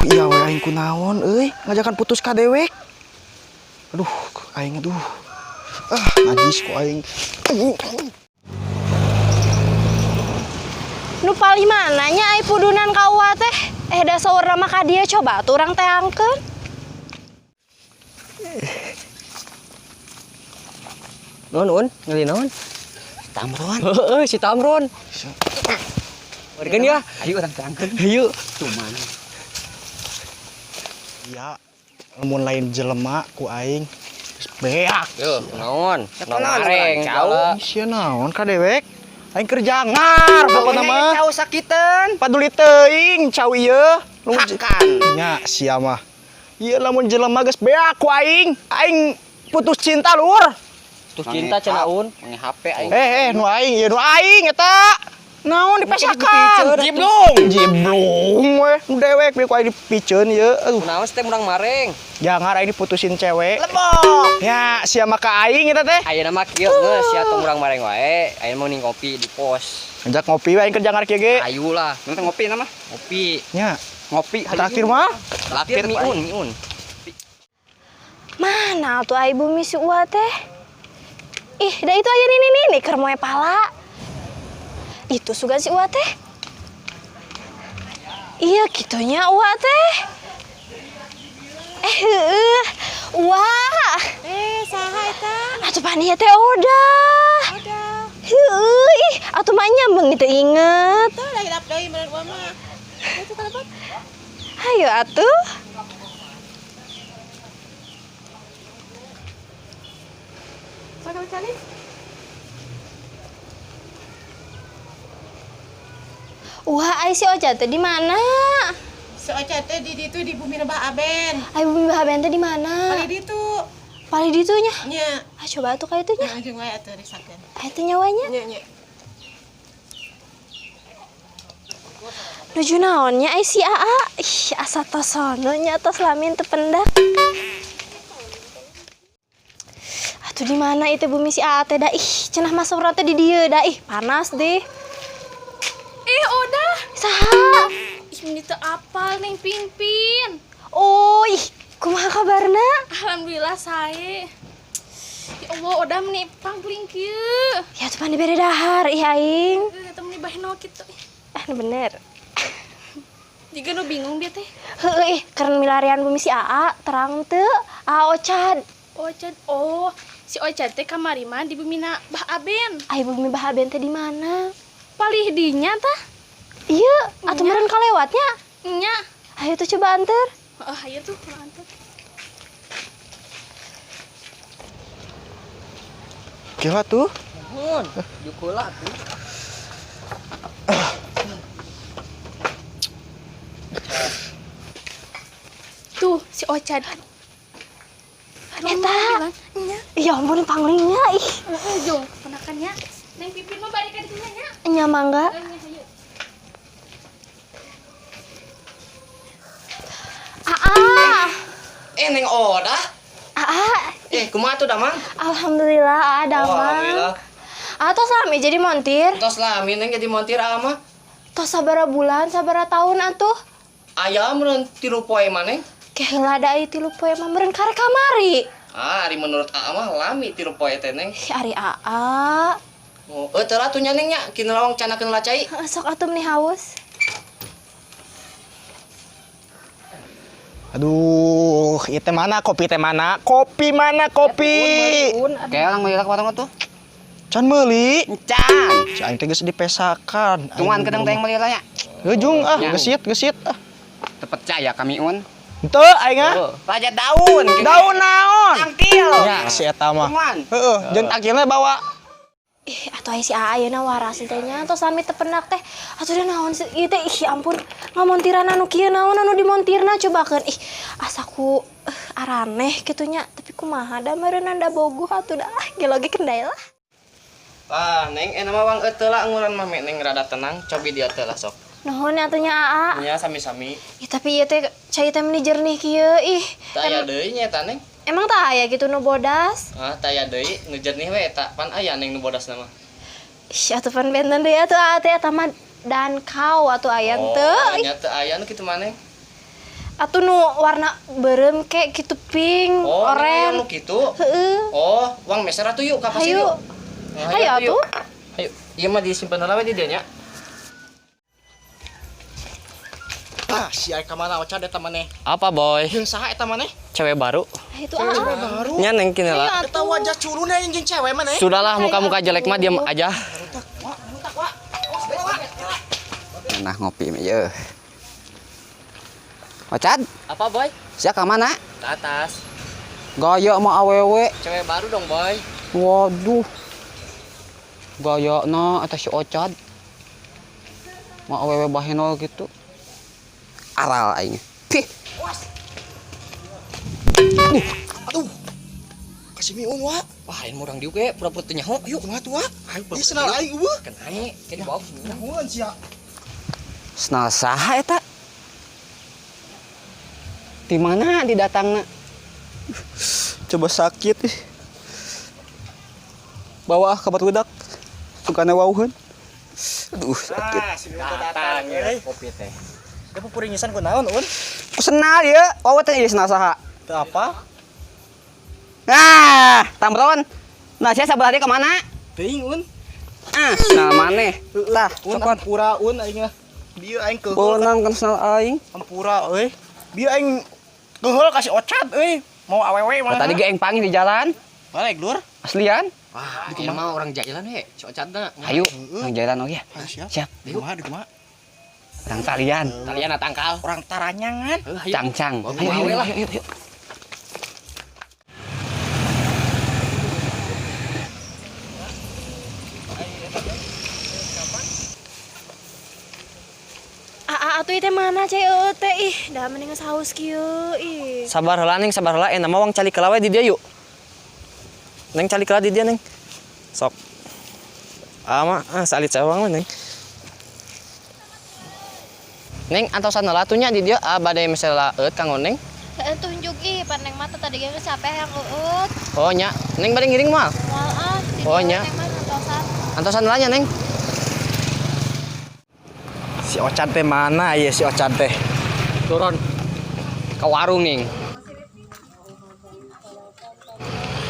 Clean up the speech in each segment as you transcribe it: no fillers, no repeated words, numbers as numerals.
iya we aing kunaon euy, ngajakan putus ka dewek. Aduh, aing aduh. Najis ku aing. Nu paling mananya ai pudunan kawa teh? Da saurna mah ka dieu coba atuh urang teh angkeun. Naon, ngali naon? Tamron. Heeh, si Tamron. Wargan ya. Ayo urang terangkeun. Ayo. Cuman. Ya, lamun lain jelema ku aing geus beak. Yo, naon? Nareng, Cau. Sia naon ka dewek? Aing kerja ngar pokona mah. Cau sakiteun. Paduli teuing cau ieu. Hakan. Nya sia mah. Ieu lamun jelema geus beak ku aing, aing putus cinta lur. Putus cinta cenah un. Nge HP aing. Nu aing eta. Naon dipesakan? Jiblung we. Nu dewek bieu ku aing dipiceun ieu. Aduh. Naon teh urang mareng. Jangan aing diputusin cewek. Lebok. Ya, sia mah ka aing eta teh. Ayeuna mah kieu geus sia tong urang mareng wae. Ayeuna mau ning kopi di pos. Ajak ngopi we aing kerja ngar kieu ge. Ayu lah. Nanti ngopi nama. Ngopi. Nya, Ngopi. terakhir mah Terakhir miun. Mana tuh ai bumi si Ua teh? Ih, da itu aya nih keur moe pala. Itu sugan si Ua teh. Iya kitunya Ua teh. Heueuh. Ua. Saha eta? Atuh paninya teh Oda. Heueuh, ih, atuh mah nyambung teu inget. Tuh lagi lap deui meureun Ua mah. Itu telepon. Hayu atuh. Mana cari? Wah, ai si Ocha teh di mana? Si Ocha teh di ditu di bumi Rebah Aben. Ai bumi bahaben teh di mana? Pali ditu. Paling ditunya. Nya. Coba atuh ka itu nya. Anjing wae atuh risakeun. Itu nyawanya. Nya. Nuju naonnya ai si Aa. Ih, asa tos sono nya tos lamin teu pendak. Atuh di mana itu bumi si Aa teh da ih cenah mah saurna teh di dieu da ih panas deh. Oda. Saha? Ini teu apal Neng Pingpin. Oh, ih kumaha kabarna? Alhamdulillah sae. Ya Allah, Oda meni pangling kieu. Ya tuh pan dibere dahar ih aing. Eta meni baheno kitu. Nu bener. Jiga nu bingung dia teh. Heueuh ih keren milarian bumi si Aa terang teu? Aa Ocad. Ocad. Si Ocad teh kamari mah di bumina Bah Aben. Ai bumi bahaben teh di mana? Palih dinya tah. Iya, atuh meureun kalewatnya. Nya. Ayo tuh coba anter. Ayo tuh antar. Gila tuh. Mun, jukula tuh. Tuh si Ocad. Eta. Nya. Ya ampun panglingnya ih. Jong, ponakannya. Neng Pipin mah balik ka ditu nya. Nya mangga. Aa. Neng Oda. Aa. Kumaha tuh Damang? Alhamdulillah ada mah. Alhamdulillah. Tos lami jadi montir. Tos lamin Neng jadi montir ama. Tos sabaraha bulan, sabaraha tahun atuh. Aya meureun 3 poe maneh. Keheula da ieu 3 poe mah meureun karek kamari. Ari menurut Aa mah lami 3 poe teh Neng. Ih ari Aa. Oh, teu atuh nya Neng nya, kina lawang canakeun lacai. Sok atuh meni haus. Aduh, itu mana kopi teh mana? Kopi mana kopi? Kayak orang meulak warung tuh. Can meuli. Can. Si aing teh geus dipesakan. Tungguan kedeng teh yang meulila nya. Geujung gesit. Teu percaya kami un. Henteu aing Raja daun. Daun naon? Tangkil. Ya, si eta mah. Tungguan. Heeh, jeung akhirnya bawa. Ih, atuh aya si Aa ayeuna waras teh nya tos lami teu pendak teh. Atuh da naon sih ieu teh ih ampun. Ngamontiran anu kieu naon anu dimontirna cobakeun. Ih, asaku araneh kitu nya, tapi kumaha da meureun da bogoh atuh da. Geloge kendai lah. Neng mah wang euteul lah nguran mah Neng rada tenang, cobi dia teh lah sok. Nuhun atuh nya Aa. Nya sami-sami. Ih, tapi ieu teh cai teh meni jernih kieu. Ih, Teu aya deui nya eta Neng. emang tah aya gitu nu bodas? Teu aya deui, nu jernih we eta. Pan aya Neng nu bodasna mah. Ih, atuh pan benten deui atuh Aa teh eta mah dan kau atuh aya teu. Nya teu aya nu kitu maneh. Atuh nu warna berem kayak gitu pink, Oh, oren. nu kitu. Heeh. Oh, uang meser atuh yuk ka pasir Hayu. yuk. Hayu atuh. Ayo, ieu mah disimpen heula we di dieu nya. Ah, si Aika mana ocat eta maneh. Apa boy? Jeung saha eta maneh? Cewek baru. Itu ah. Baru. Nya neng kini lah. Eta wajah culuna yang jeung cewek maneh. Sudahlah muka-muka jelek mah diam aja. Nah ngopi mah ye. Ocat, Apa boy? sia ka mana? Ke atas. Gaya mah awewe. Cewek baru dong boy. Waduh. Gayana atas si Ocat. Mah awewe bahenol gitu. Aral aing. Pih. Aduh. Kasih miun wa. Wah, ini orang diuk ge pura-pura teu nyaho. Yuk, Kumaha tuh wa? ayo Ieu senal aing eueuh. Kan aing ke di bawah. Naon sia? Senal saha eta? Di mana didatangna? Coba sakit ih. Bawa ka barudak. Sukana wauheun. Aduh, sakit. Datang kopi teh. Dia pupuringisan ku naon, Un? Ku senal ye. Wawa teh ieu senal saha? Teu apa? Nah, Tamron. Nah, sia sabaraha ka mana? Teuing, Un. Ah, senal maneh. Lah, Un sokon. ampura, Un aing mah. Dieu aing keheul. Beunang kan senal aing. Ampura euy. Dieu aing keheul kasih ocat euy. Mau awewe mah. Tadi ge aing panggil di jalan. Balik, Lur. Aslian? Wah, ieu mah orang jailan we, si Ocatna. Ayo, nang jalan oge. Ayo, siap. Siap. Di kumaha, di kumaha? Orang talian. Kalian tangkal. Orang taranyangan. Cang-cang. Ayo, ayo, ayo, ayo, ayo. Atuh teh mana cai teh ih, dah mending saus kieu ih. Sabar heula Neng, sabar heula. Nama wang cali kelawe di dia yuk. Neng cali kela di dia Neng. Sok. Salit cawang mah Neng. Neng antosan heula tuh nya di dia bade mesela eut Kang Oneng. Heuh tunjuk ih paneng mata tadi ge capek yang eut. Oh nya, Neng bade ngiring mah. Moal ah. Oh, nya. Antosan heula nya Neng. Si Ocat teh mana ya si Ocat teh? Turun ke warung Neng.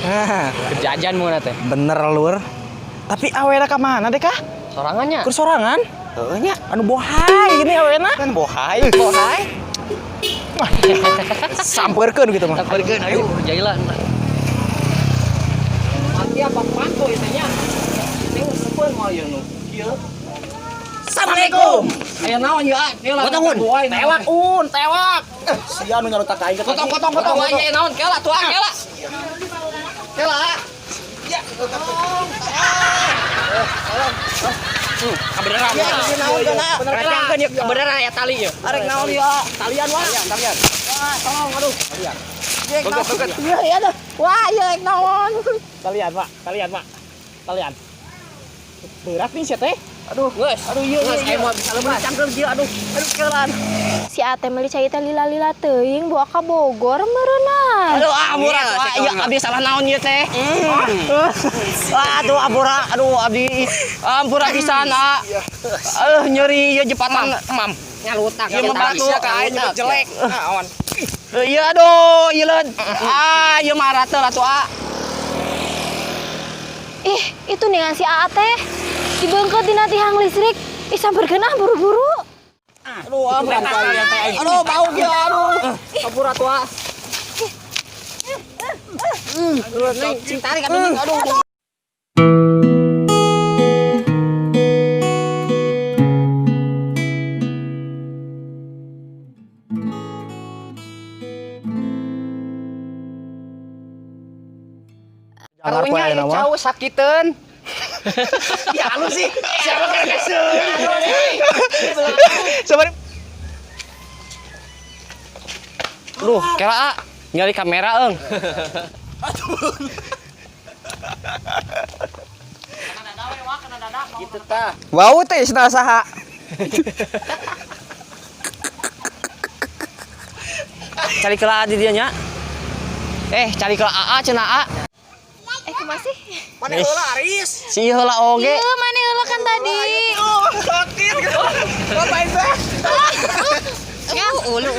Nah, Kejajan mun teh. bener Lur. Tapi awena ka mana deh kah? Sorangannya. Kur sorangan? Heeh nya. Anu bohai gini awena. Kan bohai. Bohai. Sampeurkeun gitu mah. Sabarkeun ayo jailan. Mati apa panto ieu nya? Neng sepeun moal ieu nu. Kieu. Assalamualaikum. Aya naon ieu ah? Gotong, Un. Tewak, Un, tewak. Si anu nyalutak aing ke tadi. Gotong. Aya naon? Kela tuh kela. Kela. Ya. Kabeneran. Ya, si naon kana? Beneran ya kabeneran ya tali ya. Arek naon ya? Talian wa. Talian. Ah, tolong aduh. Talian. Iya, iya dah. Wah, iya naon. Talian, Pak. Talian. Berat nih sia teh. Aduh, Geus. aduh iya Geus mau bisa lepas. Cangkel dia, aduh kelan. Si Ate meuli cai teh lila-lila teuing bawa ka Bogor meureunan. Aduh, murah. Ya abdi salah naon ieu teh. Aduh, abura, aduh abdi. Ampura pisan ah. Nyeri ieu jepatan emam. Nyalutak. Ieu mah batu ka aing jelek. Naon? Iya aduh, ieu leun. Ieu mah rata lah tuh ah. Ih, itu nih si Ate. Dibeungkeut dina tiang listrik. Ih, sampeurkeun ah buru-buru. Aduh, berat kalian teh aing. Aduh, bau dia, aduh. Kapura tua. Aduh, Neng, cing tarik aduh. Karunya ieu jauh sakiteun. Ya lu sih. Siapa kan kesel. Sabar. Duh, kela nyari kamera eung. Gitu tah. Wau teh senal saha? Cari kela di dieu nya. Cari kela AA cenah A. Kumaha sih? Mana heula Aris? Si ieu heula oge. Ieu mana heula kan tadi. Sakit gitu. Ngapain teh? Ya, ulu.